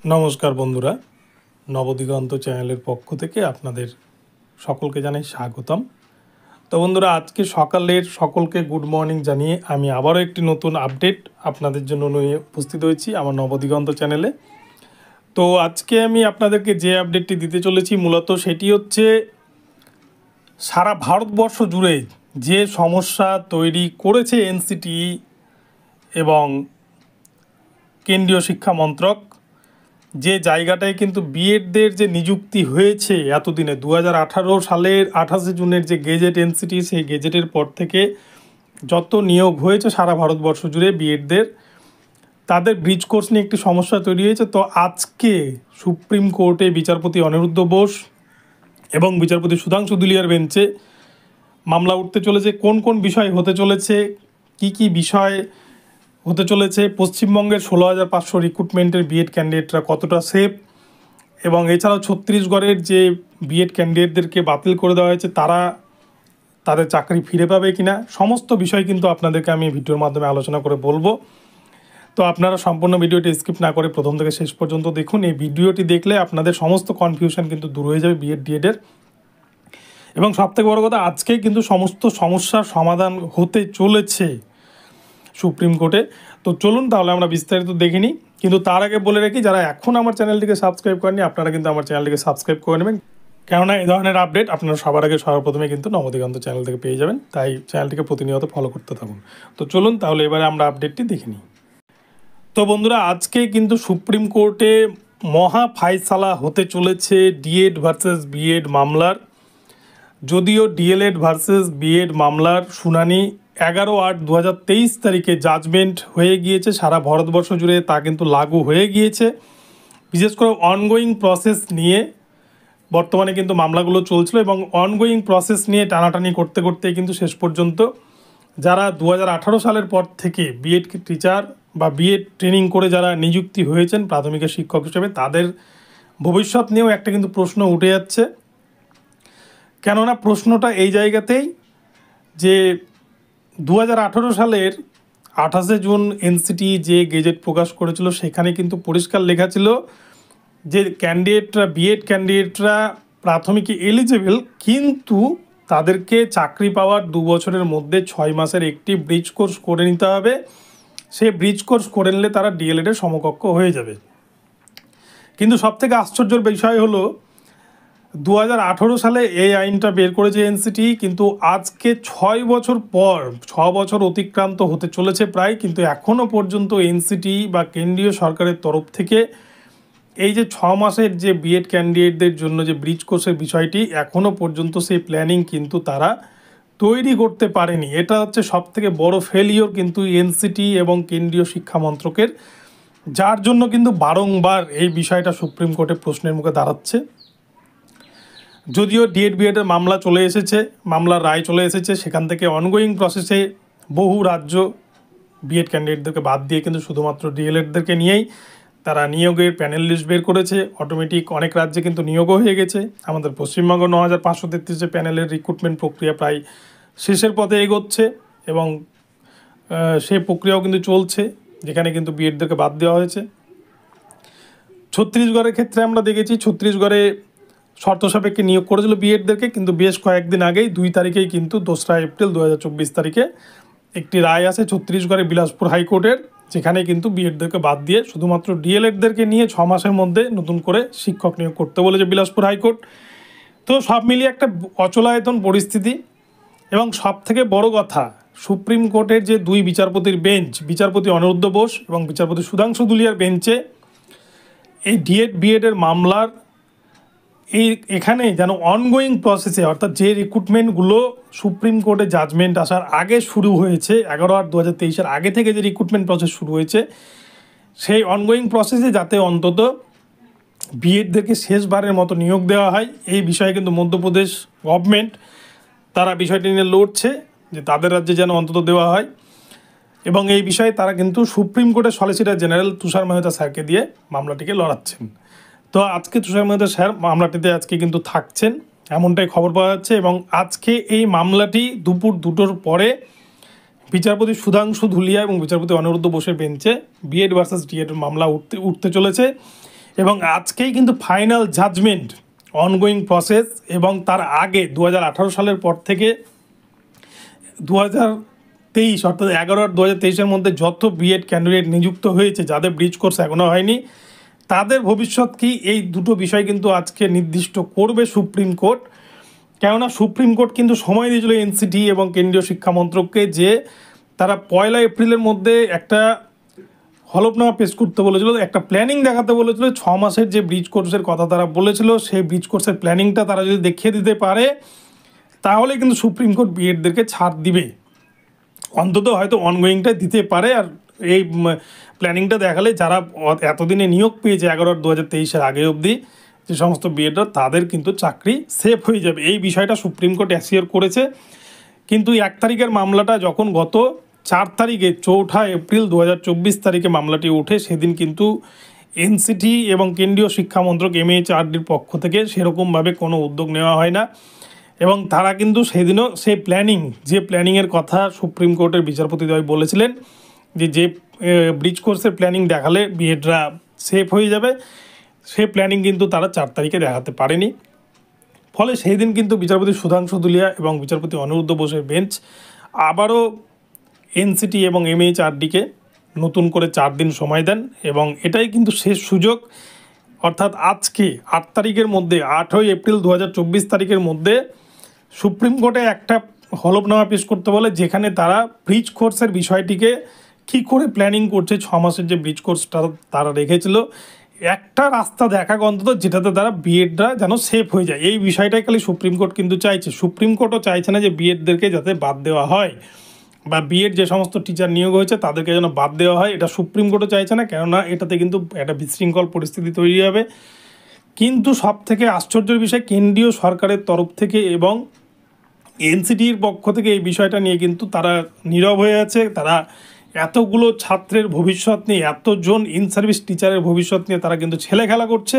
নমস্কার বন্ধুরা, নবদিগন্ত চ্যানেলের পক্ষ থেকে আপনাদের সকলকে জানাই স্বাগতম। তো বন্ধুরা, আজকে সকালের সকলকে গুড মর্নিং জানিয়ে আমি আবারও একটি নতুন আপডেট আপনাদের জন্য নিয়ে উপস্থিত হয়েছি আমার নবদিগন্ত চ্যানেলে। তো আজকে আমি আপনাদেরকে যে আপডেটটি দিতে চলেছি মূলত সেটি হচ্ছে সারা ভারতবর্ষ জুড়ে যে সমস্যা তৈরি করেছে এনসিটিই এবং কেন্দ্রীয় শিক্ষা মন্ত্রক, যে জায়গাটায় কিন্তু বিএডদের যে নিযুক্তি হয়েছে এতদিনে 2018 সালের 28 জুনের যে গেজেট এনসিটি, সেই গেজেটের পর থেকে যত নিয়োগ হয়েছে সারা ভারতবর্ষ জুড়ে বিএডদের, তাদের ব্রিজ কোর্স নিয়ে একটি সমস্যা তৈরি হয়েছে। তো আজকে সুপ্রিম কোর্টে বিচারপতি অনিরুদ্ধ বোস এবং বিচারপতি সুধাংশু দুলিয়ার বেঞ্চে মামলা উঠতে চলেছে। কোন কোন বিষয় হতে চলেছে, কি বিষয় হতে চলেছে, পশ্চিমবঙ্গের 16,500 রিক্রুটমেন্টের বিএড ক্যান্ডিডেটরা কতটা সেফ, এবং এছাড়াও ছত্তিশগড়ের যে বিএড ক্যান্ডিডেটদেরকে বাতিল করে দেওয়া হয়েছে তারা তাদের চাকরি ফিরে পাবে কিনা, সমস্ত বিষয় কিন্তু আপনাদেরকে আমি ভিডিওর মাধ্যমে আলোচনা করে বলবো। তো আপনারা সম্পূর্ণ ভিডিওটি স্কিপ না করে প্রথম থেকে শেষ পর্যন্ত দেখুন। এই ভিডিওটি দেখলে আপনাদের সমস্ত কনফিউশন কিন্তু দূর হয়ে যাবে বিএড ডিএডের। এবং সবথেকে বড় কথা, আজকেই কিন্তু সমস্ত সমস্যার সমাধান হতে চলেছে সুপ্রিম কোর্টে। তো চলুন তাহলে আমরা বিস্তারিত দেখে নিই। কিন্তু তার আগে বলে রাখি, যারা এখন আমার চ্যানেলটিকে সাবস্ক্রাইব করেনি আপনারা কিন্তু আমার চ্যানেলটিকে সাবস্ক্রাইব করে নেবেন, কেননা এই ধরনের আপডেট আপনারা সবার আগে সর্বপ্রথমে কিন্তু নবদিগন্ত চ্যানেল থেকে পেয়ে যাবেন। তাই চ্যানেলটিকে প্রতিনিয়ত ফলো করতে থাকুন। তো চলুন তাহলে এবারে আমরা আপডেটটি দেখে নিই। তো বন্ধুরা, আজকে কিন্তু সুপ্রিম কোর্টে মহা ফায়সালা হতে চলেছে ডিএড ভার্সেস বিএড মামলার। যদিও ডিএলএড ভার্সেস বিএড মামলার শুনানি 11/8/2023 তারিখে জাজমেন্ট হয়ে গিয়েছে সারা ভারতবর্ষ জুড়ে, তা কিন্তু লাগু হয়ে গিয়েছে। বিশেষ করে অনগোয়িং প্রসেস নিয়ে বর্তমানে কিন্তু মামলাগুলো চলছিল, এবং অনগোয়িং প্রসেস নিয়ে টানাটানি করতে করতে কিন্তু শেষ পর্যন্ত যারা 2018 সালের পর থেকে বিএড টিচার বা বিএড ট্রেনিং করে যারা নিযুক্তি হয়েছেন প্রাথমিকের শিক্ষক হিসেবে, তাদের ভবিষ্যৎ নিয়েও একটা কিন্তু প্রশ্ন উঠে যাচ্ছে। কেননা প্রশ্নটা এই জায়গাতেই যে 2018 সালের 28 জুন এনসিটি যে গেজেট প্রকাশ করেছিল সেখানে কিন্তু পরিষ্কার লেখা ছিল যে ক্যান্ডিডেটরা, বিএড ক্যান্ডিডেটরা প্রাথমিকে এলিজেবল, কিন্তু তাদেরকে চাকরি পাওয়ার 2 বছরের মধ্যে 6 মাসের একটি ব্রিজ কোর্স করে নিতে হবে। সেই ব্রিজ কোর্স করে নিলে তারা ডিএলএডের সমকক্ষ হয়ে যাবে। কিন্তু সবথেকে আশ্চর্যের বিষয় হলো 2018 সালে এই আইনটা বের করেছে এনসিটি, কিন্তু আজকে 6 বছর পর, 6 বছর অতিক্রান্ত হতে চলেছে প্রায়, কিন্তু এখনও পর্যন্ত এনসিটি বা কেন্দ্রীয় সরকারের তরফ থেকে এই যে 6 মাসের যে বিএড ক্যান্ডিডেটদের জন্য যে ব্রিজ কোর্সের বিষয়টি, এখনও পর্যন্ত সেই প্ল্যানিং কিন্তু তারা তৈরি করতে পারেনি। এটা হচ্ছে সবথেকে বড় ফেলিওর কিন্তু এনসিটি এবং কেন্দ্রীয় শিক্ষা মন্ত্রকের, যার জন্য কিন্তু বারংবার এই বিষয়টা সুপ্রিম কোর্টে প্রশ্নের মুখে দাঁড়াচ্ছে। যদিও ডিএড বিএডের মামলা চলে এসেছে, মামলার রায় চলে এসেছে, সেখান থেকে অনগোয়িং প্রসেসে বহু রাজ্য বিএড ক্যান্ডিডেটদেরকে বাদ দিয়ে কিন্তু শুধুমাত্র ডিএলএডদেরকে নিয়েই তারা নিয়োগের প্যানেল লিস্ট বের করেছে। অটোমেটিক অনেক রাজ্যে কিন্তু নিয়োগও হয়ে গেছে। আমাদের পশ্চিমবঙ্গ 9,533 প্যানেলের রিক্রুটমেন্ট প্রক্রিয়া প্রায় শেষের পথে এগোচ্ছে, এবং সেই প্রক্রিয়াও কিন্তু চলছে, যেখানে কিন্তু বিএডদেরকে বাদ দেওয়া হয়েছে। ছত্তিশগড়ের ক্ষেত্রে আমরা দেখেছি, ছত্তিশগড়ে শর্ত সাপেক্ষে নিয়োগ করেছিল বিএডদেরকে, কিন্তু বেশ কয়েকদিন আগেই 2 তারিখেই কিন্তু 2রা এপ্রিল 2024 তারিখে একটি রায় আসে ছত্তিশগড়ের বিলাসপুর হাইকোর্টের, যেখানে কিন্তু বিএডদেরকে বাদ দিয়ে শুধুমাত্র ডিএলএডদেরকে নিয়ে 6 মাসের মধ্যে নতুন করে শিক্ষক নিয়োগ করতে বলেছে বিলাসপুর হাইকোর্ট। তো সব মিলিয়ে একটা অচলায়তন পরিস্থিতি। এবং সবথেকে বড় কথা, সুপ্রিম কোর্টের যে 2 বিচারপতির বেঞ্চ, বিচারপতি অনিরুদ্ধ বোস এবং বিচারপতি সুধাংশু দুলিয়ার বেঞ্চে এই ডিএড বিএডের মামলার এখানে যেন অনগোয়িং প্রসেসে, অর্থাৎ যে রিক্রুটমেন্টগুলো সুপ্রিম কোর্টে জাজমেন্ট আসার আগে শুরু হয়েছে, 11/8/2023 আগে থেকে যে রিক্রুটমেন্ট প্রসেস শুরু হয়েছে, সেই অনগোয়িং প্রসেসে যাতে অন্তত বিএডদেরকে শেষবারের মতো নিয়োগ দেওয়া হয়, এই বিষয়ে কিন্তু মধ্যপ্রদেশ গভর্নমেন্ট তারা বিষয়টি নিয়ে লড়ছে যে তাদের রাজ্যে যেন অন্তত দেওয়া হয়। এবং এই বিষয়ে তারা কিন্তু সুপ্রিম কোর্টের সলিসিটর জেনারেল তুষার মেহতা স্যারকে দিয়ে মামলাটিকে লড়াচ্ছেন। তো আজকে তুষার মেহতা স্যার মামলাটিতে আজকে কিন্তু থাকছেন, এমনটাই খবর পাওয়া যাচ্ছে। এবং আজকে এই মামলাটি দুপুর 2টোর পরে বিচারপতি সুধাংশু ধুলিয়া এবং বিচারপতি অনিরুদ্ধ বোসের বেঞ্চে বিএড ভার্সেস ডিএড মামলা উঠতে চলেছে। এবং আজকেই কিন্তু ফাইনাল জাজমেন্ট অনগোয়িং প্রসেস। এবং তার আগে 2018 সালের পর থেকে 2023 অর্থাৎ 11/8/2023-এর মধ্যে যত বিএড ক্যান্ডিডেট নিযুক্ত হয়েছে, যাদের ব্রিজ কোর্স এখনও হয়নি, তাদের ভবিষ্যৎ কি, এই দুটো বিষয় কিন্তু আজকে নির্দিষ্ট করবে সুপ্রিম কোর্ট। কেননা সুপ্রিম কোর্ট কিন্তু সময় দিয়েছিল এনসিটি এবং কেন্দ্রীয় শিক্ষা মন্ত্রককে যে তারা 1 এপ্রিলের মধ্যে একটা হলফনামা পেশ করতে বলেছিল, একটা প্ল্যানিং দেখাতে বলেছিল। 6 মাসের যে ব্রিজ কোর্সের কথা তারা বলেছিল, সেই ব্রিজ কোর্সের প্ল্যানিংটা তারা যদি দেখিয়ে দিতে পারে, তাহলে কিন্তু সুপ্রিম কোর্ট বিএডদেরকে ছাড় দিবে, অন্তত হয়তো অনগোয়িংটা দিতে পারে। আর এই প্ল্যানিংটা দেখালে যারা এতদিনে নিয়োগ পেয়েছে 11/2023-এর আগে অবধি যে সমস্ত বিএডরা, তাদের কিন্তু চাকরি সেফ হয়ে যাবে। এই বিষয়টা সুপ্রিম কোর্ট অ্যাসিওর করেছে। কিন্তু 1 তারিখের মামলাটা যখন গত 4 তারিখে 4 এপ্রিল 2024 তারিখে মামলাটি ওঠে, সেদিন কিন্তু এনসিটি এবং কেন্দ্রীয় শিক্ষা মন্ত্রক MHRDর পক্ষ থেকে সেরকমভাবে কোনো উদ্যোগ নেওয়া হয় না। এবং তারা কিন্তু সেদিনও সেই যে প্ল্যানিংয়ের কথা সুপ্রিম কোর্টের বিচারপতিদ্বয় বলেছিলেন যে ব্রিজ কোর্সের প্ল্যানিং দেখালে বিএডরা সেফ হয়ে যাবে, সেই প্ল্যানিং কিন্তু তারা 4 তারিখে দেখাতে পারেনি। ফলে সেই দিন কিন্তু বিচারপতি সুধাংশু দুলিয়া এবং বিচারপতি অনিরুদ্ধ বোসের বেঞ্চ আবারও এনসিটি এবং MHRDকে নতুন করে 4 দিন সময় দেন। এবং এটাই কিন্তু শেষ সুযোগ, অর্থাৎ আজকে 8 তারিখের মধ্যে, 8 এপ্রিল 2024 তারিখের মধ্যে সুপ্রিম কোর্টে একটা হলফনামা পেশ করতে বলে, যেখানে তারা ব্রিজ কোর্সের বিষয়টিকে কী করে প্ল্যানিং করছে, 6 মাসের যে ব্রিজ কোর্সটা তারা রেখেছিল, একটা রাস্তা দেখা অন্তত যেটাতে তারা বিএডরা যেন সেফ হয়ে যায়। এই বিষয়টাই খালি সুপ্রিম কোর্ট কিন্তু চাইছে। সুপ্রিম কোর্টও চাইছে না যে বিএডদেরকে যাতে বাদ দেওয়া হয়, বা বিএড যে সমস্ত টিচার নিয়োগ হয়েছে তাদেরকে যেন বাদ দেওয়া হয়, এটা সুপ্রিম কোর্টও চাইছে না। কেননা এটাতে কিন্তু একটা বিশৃঙ্খল পরিস্থিতি তৈরি হবে। কিন্তু সব থেকে আশ্চর্যের বিষয়, কেন্দ্রীয় সরকারের তরফ থেকে এবং এনসিটির পক্ষ থেকে এই বিষয়টা নিয়ে কিন্তু তারা নীরব হয়ে আছে। তারা এতগুলো ছাত্রের ভবিষ্যৎ নিয়ে, এতজন ইন সার্ভিস টিচারের ভবিষ্যৎ নিয়ে তারা কিন্তু ছেলে খেলা করছে।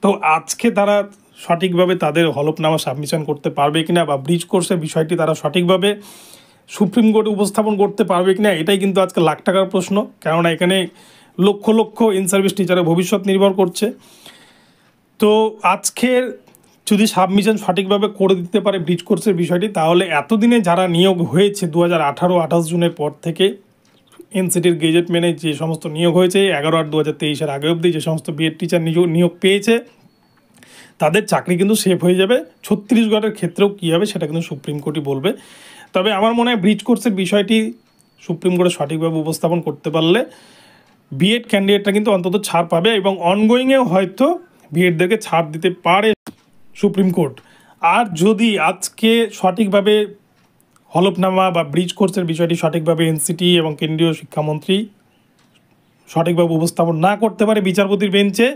তো আজকে তারা সঠিকভাবে তাদের হলফনামা সাবমিশন করতে পারবে কিনা, বা ব্রিজ কোর্সের বিষয়টি তারা সঠিকভাবে সুপ্রিম কোর্টে উপস্থাপন করতে পারবে কিনা, এটাই কিন্তু আজকে লাখ টাকার প্রশ্ন। কেননা এখানে লক্ষ লক্ষ ইন সার্ভিস টিচারের ভবিষ্যৎ নির্ভর করছে। তো আজকের যদি সাবমিশন সঠিকভাবে করে দিতে পারে ব্রিজ কোর্সের বিষয়টি, তাহলে এতদিনে যারা নিয়োগ হয়েছে 2018-28 জুনের পর থেকে এনসিটির গেজেট মেনে যে সমস্ত নিয়োগ হয়েছে 11/8/2023-এর আগে অবধি যে সমস্ত বিএড টিচার নিয়োগ পেয়েছে, তাদের চাকরি কিন্তু সেফ হয়ে যাবে। ছত্তিশগড়ের ক্ষেত্রেও কী হবে সেটা কিন্তু সুপ্রিম কোর্টই বলবে। তবে আমার মনে হয় ব্রিজ কোর্সের বিষয়টি সুপ্রিম কোর্টে সঠিকভাবে উপস্থাপন করতে পারলে বিএড ক্যান্ডিডেটরা কিন্তু অন্তত ছাড় পাবে, এবং অনগোয়িংয়েও হয়তো বিএডদেরকে ছাড় দিতে পারে সুপ্রিম কোর্ট। আর যদি আজকে সঠিকভাবে হলফনামা বা ব্রিজ কোর্সের বিষয়টি সঠিকভাবে এনসিটি এবং কেন্দ্রীয় শিক্ষামন্ত্রী সঠিকভাবে উপস্থাপন না করতে পারে বিচারপতির বেঞ্চে,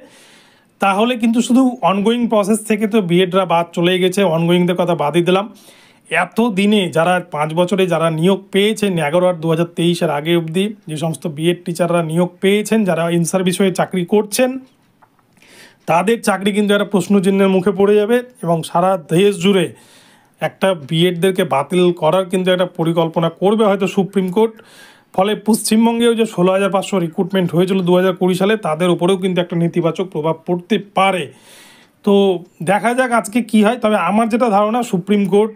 তাহলে কিন্তু শুধু অনগোয়িং প্রসেস থেকে তো বিএডরা বাদ চলে গেছে। অনগোয়িংদের কথা বাদই দিলাম, এত দিনে যারা 5 বছরে যারা নিয়োগ পেয়েছেন 11/2023-এর আগে অবধি যে সমস্ত বিএড টিচাররা নিয়োগ পেয়েছেন, যারা ইন সার্ভিস হয়ে চাকরি করছেন, তাদের চাকরি কিন্তু একটা প্রশ্নচিহ্নের মুখে পড়ে যাবে। এবং সারা দেশ জুড়ে একটা বিএডদেরকে বাতিল করার কিন্তু একটা পরিকল্পনা করবে হয়তো সুপ্রিম কোর্ট। ফলে পশ্চিমবঙ্গেও যে 16,500 রিক্রুটমেন্ট হয়েছিল 2020 সালে, তাদের উপরেও কিন্তু একটা নেতিবাচক প্রভাব পড়তে পারে। তো দেখা যাক আজকে কি হয়। তবে আমার যেটা ধারণা, সুপ্রিম কোর্ট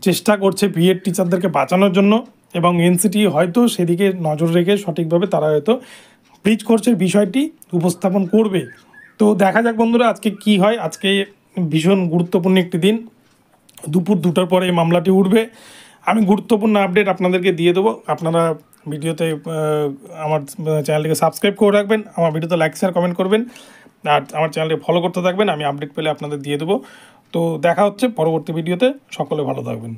চেষ্টা করছে বিএড টিচারদেরকে বাঁচানোর জন্য, এবং এনসিটি হয়তো সেদিকে নজর রেখে সঠিকভাবে তারা হয়তো ব্রিজ কোর্সের বিষয়টি উপস্থাপন করবে। তো দেখা যাক বন্ধুরা আজকে কি হয়। আজকে ভীষণ গুরুত্বপূর্ণ একটি দিন, দুপুর 2টার পরে এই মামলাটি উঠবে। আমি গুরুত্বপূর্ণ আপডেট আপনাদেরকে দিয়ে দেবো। আপনারা ভিডিওতে আমার চ্যানেলটিকে সাবস্ক্রাইব করে রাখবেন, আমার ভিডিওতে লাইক শেয়ার কমেন্ট করবেন, আর আমার চ্যানেলটি ফলো করতে থাকবেন। আমি আপডেট পেলে আপনাদের দিয়ে দেবো। তো দেখা হচ্ছে পরবর্তী ভিডিওতে। সকলে ভালো থাকবেন।